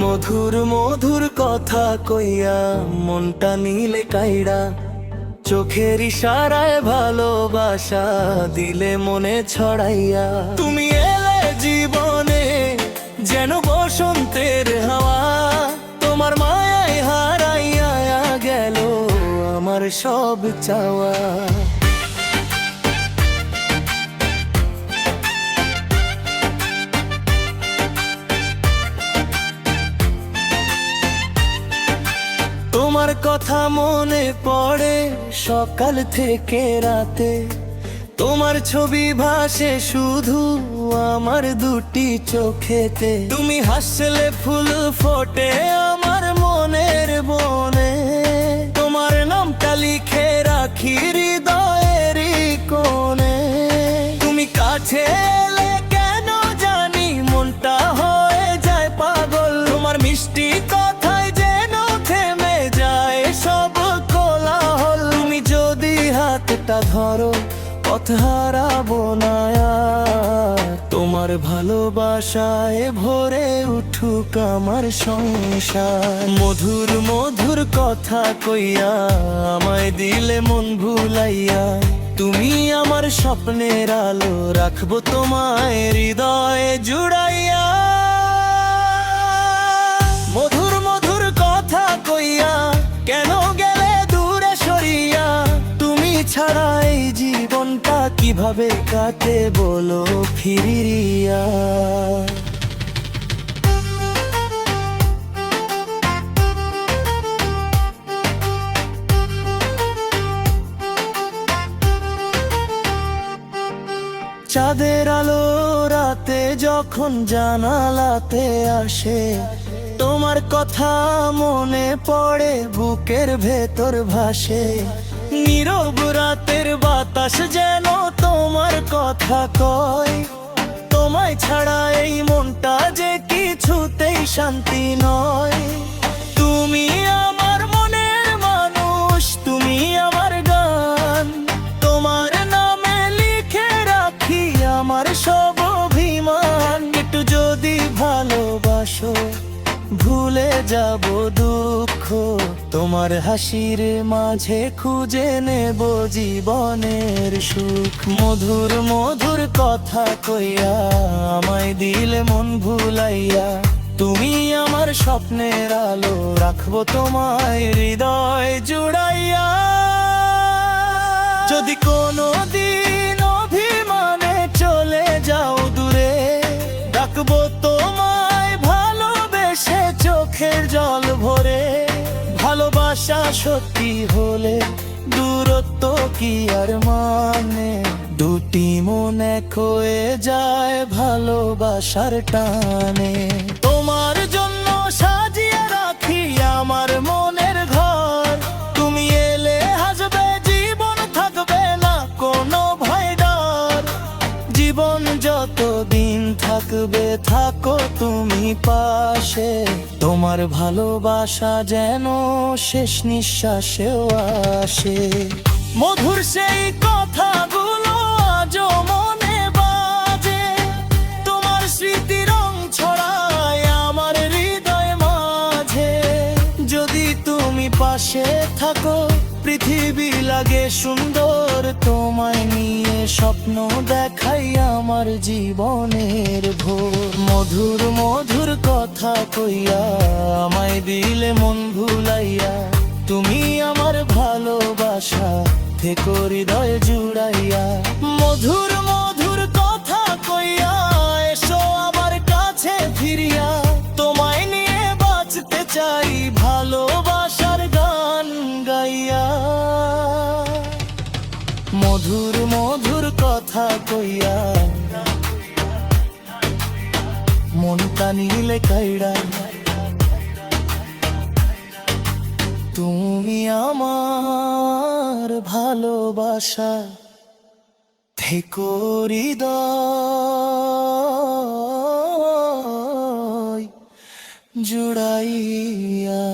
মধুর মধুর কথা কইয়া মনটা নিলে কাইড়া, চোখের ইশারায় ভালোবাসা দিলে মনে ছড়াইয়া। তুমি এলে জীবনে যেন বসন্তের হাওয়া, তোমার মায়ায় হারাইয়া গেল আমার সব চাওয়া। তোমার কথা মনে পড়ে সকাল থেকে রাতে, তোমার ছবি ভাসে শুধু আমার দুটি চোখেতে। তুমি হাসলে ফুল ফোটে আমার মনের বনে, তোমার নামটা লিখে রাখি হৃদয়েরই কোণে। তুমি কাছে এলে কেন জানি মনটা হয়ে যায় পাগল, তোমার মিষ্টি কথায় যেন থেমে যায় সব কোলাহল। তুমি যদি হাতটা ধরো পথ হারাবো না আর, তোমার ভালোবাসায় ভরে উঠুক আমার সংসার। মধুর মধুর কথা কইয়া আমায় দিলে মন ভুলাইয়া, তুমি আমার স্বপ্নের আলো, রাখবো তোমায় হৃদয়ে জুড়াইয়া। মধুর মধুর কথা কইয়া কেন গেলে দূরে সরিয়া, তুমি ছাড়া এই জীবনটা কিভাবে কাটে বলো ফিরিয়া। চাঁদের আলো রাতে যখন জানালাতে আসে, তোমার কথা মনে পড়ে বুকের ভেতর ভাসে। নীরব রাতের বাতাস যেন তোমার কথা কয়, তোমায় ছাড়া এই মনটা যে কিছুতেই শান্তি নয়। তুমি আমার মনের মানুষ, তুমি আমার গান, তোমার নামে লিখে রাখি আমার সব অভিমান। একটু যদি ভালোবাসো ভুলে যাব দুঃখ, তোমার হাসির মাঝে খুঁজে নেব জীবনের সুখ। মধুর মধুর কথা কইয়া আমায় দিলে মন ভুলাইয়া, তুমি আমার স্বপ্নের আলো, রাখবো তোমায় হৃদয় জুড়াইয়া। যদি কোনো দিন অভিমানে চলে যাও দূরে, ডাকবো তোমায় ভালোবেসে চোখের জল ভরে। ভালোবাসা সত্যি হলে দূরত্ব কি আর মানে, দুটি মন এক হয়ে যায় ভালোবাসার টানে। তোমার জন্য সাজিয়ে রাখি আমার মনের ঘর, তুমি এলে হাসবে জীবন, থাকবে না কোনো ভয় ডর। জীবন যতদিন থাকবে থাকো তুমি পাশে, তোমার ভালোবাসা যেন শেষ নিঃশ্বাসেও আসে। মধুর সেই কথাগুলো আজও মনে বাজে, তোমার স্মৃতি রং ছড়ায় আমার হৃদয় মাঝে। যদি তুমি পাশে থাকো পৃথিবী লাগে সুন্দর, তোমায় নিয়ে স্বপ্ন দেখাই আমার জীবনের ভোর। মধুর মধুর কথা কইয়া আমায় দিলে মন ভুলাইয়া, তুমি আমার ভালোবাসা থেকো হৃদয় জুড়াইয়া। মধুর মধুর কথা কইয়া এসো আমার কাছে ফিরিয়া, তোমায় নিয়ে বাঁচতে চাই ভালোবাসার গান গাইয়া। মধুর মধুর কথা কইয়া মনটা নিলে কাইড়া, তুমি আমার ভালোবাসা থেকো হৃদয় জুড়াইয়া।